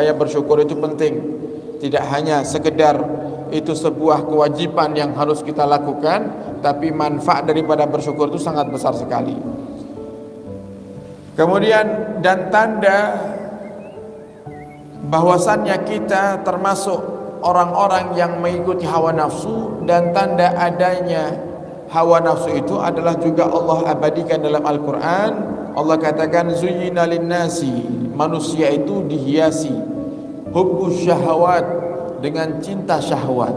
supaya bersyukur itu penting. Tidak hanya sekedar itu sebuah kewajiban yang harus kita lakukan, tapi manfaat daripada bersyukur itu sangat besar sekali. Kemudian dan tanda bahwasannya kita termasuk orang-orang yang mengikuti hawa nafsu, dan tanda adanya hawa nafsu itu adalah juga Allah abadikan dalam Al-Quran. Allah katakan zuyyina linnasi, manusia itu dihiasi hubbus syahwat, dengan cinta syahwat,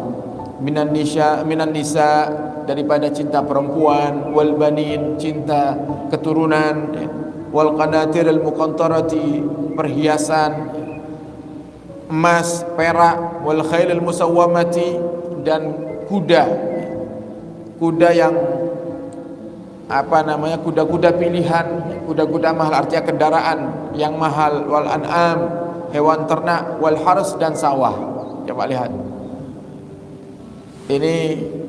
minan nisa daripada cinta perempuan, wal banin cinta keturunan, wal qanatiril muqantarati perhiasan emas, perak, wal khailil musawwamati dan kuda yang kuda-kuda pilihan, kuda-kuda mahal artinya kendaraan yang mahal, wal an'am hewan ternak, wal hars dan sawah. Coba lihat, ini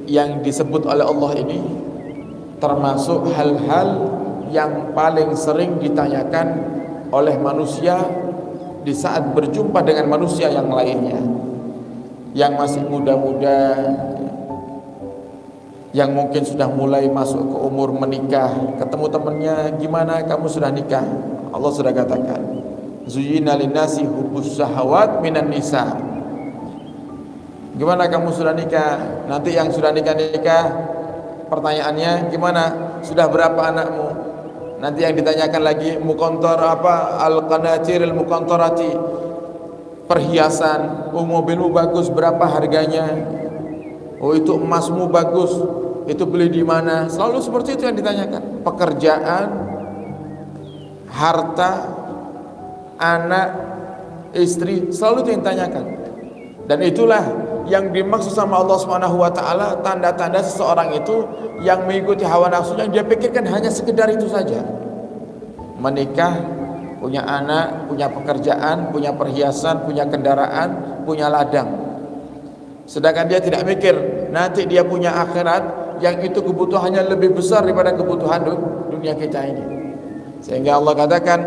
yang disebut oleh Allah ini termasuk hal-hal yang paling sering ditanyakan oleh manusia di saat berjumpa dengan manusia yang lainnya, yang masih muda-muda, yang mungkin sudah mulai masuk ke umur menikah. Ketemu temannya, gimana kamu sudah nikah? Allah sudah katakan zuyyina linnasi hubbus syahawat minan nisa. Gimana kamu sudah nikah? Nanti yang sudah nikah pertanyaannya, gimana? Sudah berapa anakmu? Nanti yang ditanyakan lagi, al-qanatiril muqantarati perhiasan. Oh, mobilmu bagus, berapa harganya? Oh, itu emasmu bagus, itu beli di mana? Selalu seperti itu yang ditanyakan. Pekerjaan, harta, anak, istri, selalu itu yang ditanyakan. Dan itulah yang dimaksud sama Allah Subhanahu wa taala, tanda-tanda seseorang itu yang mengikuti hawa nafsunya, dia pikirkan hanya sekedar itu saja. Menikah, punya anak, punya pekerjaan, punya perhiasan, punya kendaraan, punya ladang. Sedangkan dia tidak mikir nanti dia punya akhirat yang itu kebutuhannya lebih besar daripada kebutuhan dunia kita ini. Sehingga Allah katakan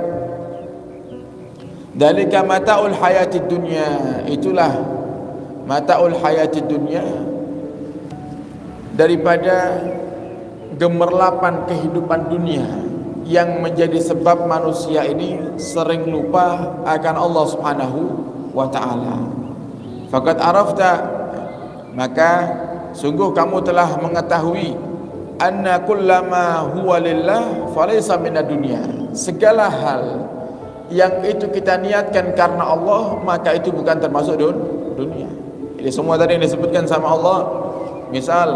dzalika mataul hayatid dunya, itulah mataul hayatid dunya, daripada gemerlapan kehidupan dunia yang menjadi sebab manusia ini sering lupa akan Allah Subhanahu wa taala. Faqad arafta, maka sungguh kamu telah mengetahui, anna kullama huwa lillah falaysa minad dunya, segala hal yang itu kita niatkan karena Allah, maka itu bukan termasuk dunia. Jadi semua tadi yang disebutkan sama Allah, misal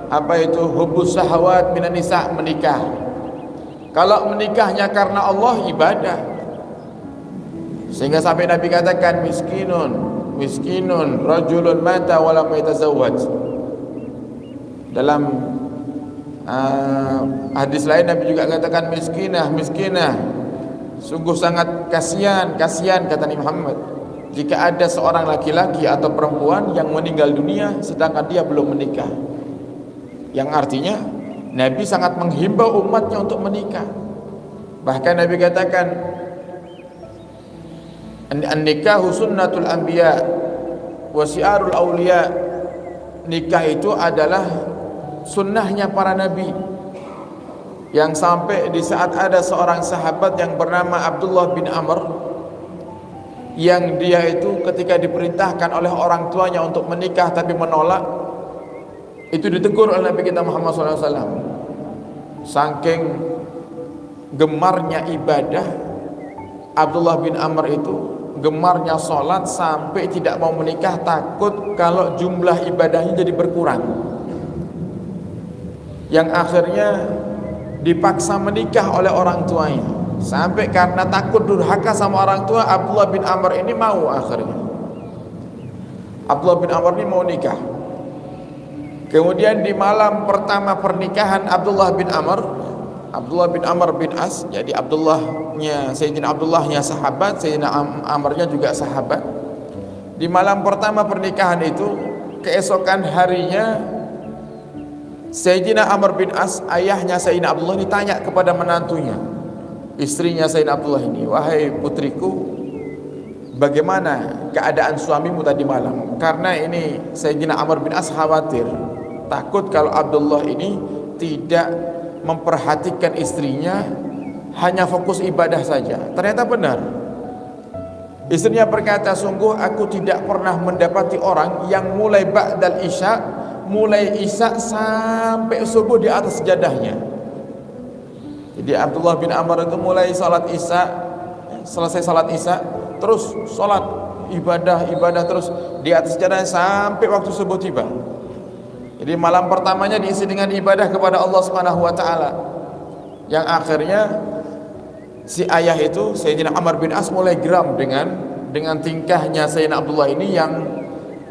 apa itu hubbus syahawat minan nisa, menikah. Kalau menikahnya karena Allah, ibadah. Sehingga sampai Nabi katakan miskinun rajulun mata wa lam yatazawwaj. Dalam hadis lain Nabi juga katakan miskinah, sungguh sangat kasihan kata Nabi Muhammad, jika ada seorang laki-laki atau perempuan yang meninggal dunia sedangkan dia belum menikah. Yang artinya Nabi sangat menghimbau umatnya untuk menikah. Bahkan Nabi katakan an-nikahu sunnatul anbiya wa syiarul auliya, nikah itu adalah sunnahnya para nabi. Yang sampai di saat ada seorang sahabat yang bernama Abdullah bin Amr, yang dia itu ketika diperintahkan oleh orang tuanya untuk menikah tapi menolak, itu ditegur oleh Nabi kita Muhammad SAW. Saking gemarnya ibadah Abdullah bin Amr itu, gemarnya sholat sampai tidak mau menikah, takut kalau jumlah ibadahnya jadi berkurang. Yang akhirnya dipaksa menikah oleh orang tuanya, sampai karena takut durhaka sama orang tua, Abdullah bin Amr ini mau. Akhirnya Abdullah bin Amr ini mau nikah. Kemudian di malam pertama pernikahan Abdullah bin Amr bin As, jadi Sayyidina Abdullahnya sahabat, Sayyidina Amrnya juga sahabat. Di malam pertama pernikahan itu, keesokan harinya Sayyidina Amr bin As, ayahnya Sayyidina Abdullah ini, tanya kepada menantunya, istrinya Sayyidina Abdullah ini, wahai putriku, bagaimana keadaan suamimu tadi malam? Karena ini Sayyidina Amr bin As khawatir, takut kalau Abdullah ini tidak memperhatikan istrinya, hanya fokus ibadah saja. Ternyata benar. Istrinya berkata, sungguh aku tidak pernah mendapati orang yang mulai ba'dal isya, mulai isya sampai subuh di atas sajadahnya. Jadi Abdullah bin Amr itu mulai salat isya, selesai salat isya, terus salat ibadah terus di atas sajadahnya sampai waktu subuh tiba. Jadi malam pertamanya diisi dengan ibadah kepada Allah Subhanahu wa taala. Yang akhirnya si ayah itu Sayyidina Amr bin As mulai geram dengan tingkahnya Sayyidina Abdullah ini yang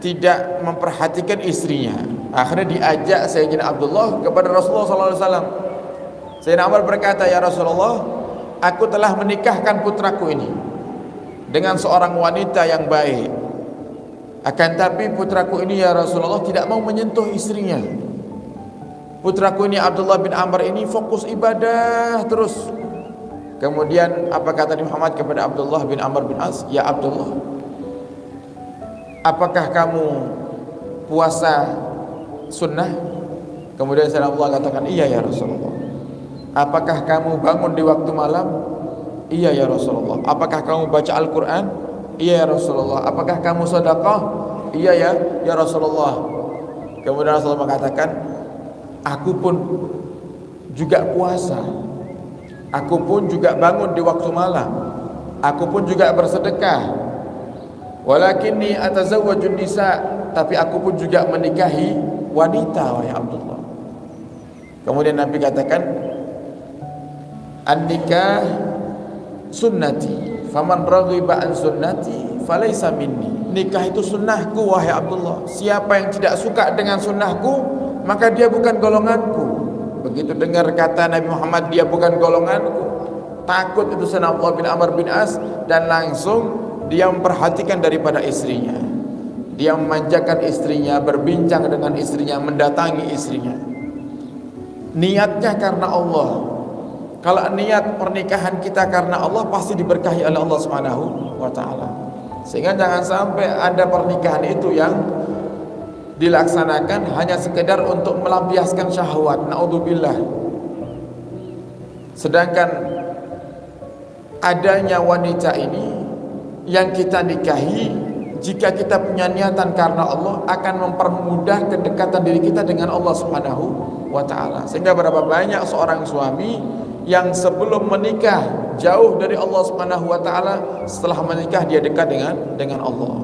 tidak memperhatikan istrinya. Akhirnya diajak Sayyidina Abdullah kepada Rasulullah SAW. Sayyidina Amr berkata, ya Rasulullah, aku telah menikahkan putraku ini dengan seorang wanita yang baik. Akan tapi putraku ini ya Rasulullah tidak mau menyentuh istrinya. Putraku ini Abdullah bin Amr ini fokus ibadah terus. Kemudian apa kata Nabi Muhammad kepada Abdullah bin Amr bin As? Ya Abdullah, apakah kamu puasa sunnah? Kemudian Sayyidina Abdullah katakan, iya ya Rasulullah. Apakah kamu bangun di waktu malam? Iya ya Rasulullah. Apakah kamu baca Al-Quran? Iya ya Rasulullah. Apakah kamu sedekah? Iya ya Rasulullah. Kemudian Rasulullah mengatakan, aku pun juga puasa, aku pun juga bangun di waktu malam, aku pun juga bersedekah. Walakinni atazawwajun nisa, tapi aku pun juga menikahi wanita, wahai Abdullah. Kemudian Nabi katakan, an-nikah sunnati, faman raghiba an sunnati falaysa minni. Nikah itu sunnahku, wahai Abdullah. Siapa yang tidak suka dengan sunnahku, maka dia bukan golonganku. Begitu dengar kata Nabi Muhammad, dia bukan golonganku, takut itu Sayyidina Abdullah bin Amr bin As, dan langsung dia memperhatikan daripada istrinya. Dia memanjakan istrinya, berbincang dengan istrinya, mendatangi istrinya. Niatnya karena Allah. Kalau niat pernikahan kita karena Allah, pasti diberkahi oleh Allah Subhanahu wa taala. Sehingga jangan sampai ada pernikahan itu yang dilaksanakan hanya sekedar untuk melampiaskan syahwat, naudzubillah. Sedangkan adanya wanita ini yang kita nikahi, jika kita punya niatan karena Allah, akan mempermudah kedekatan diri kita dengan Allah Subhanahu wa taala. Sehingga berapa banyak seorang suami yang sebelum menikah jauh dari Allah Subhanahu wa taala, setelah menikah dia dekat dengan Allah.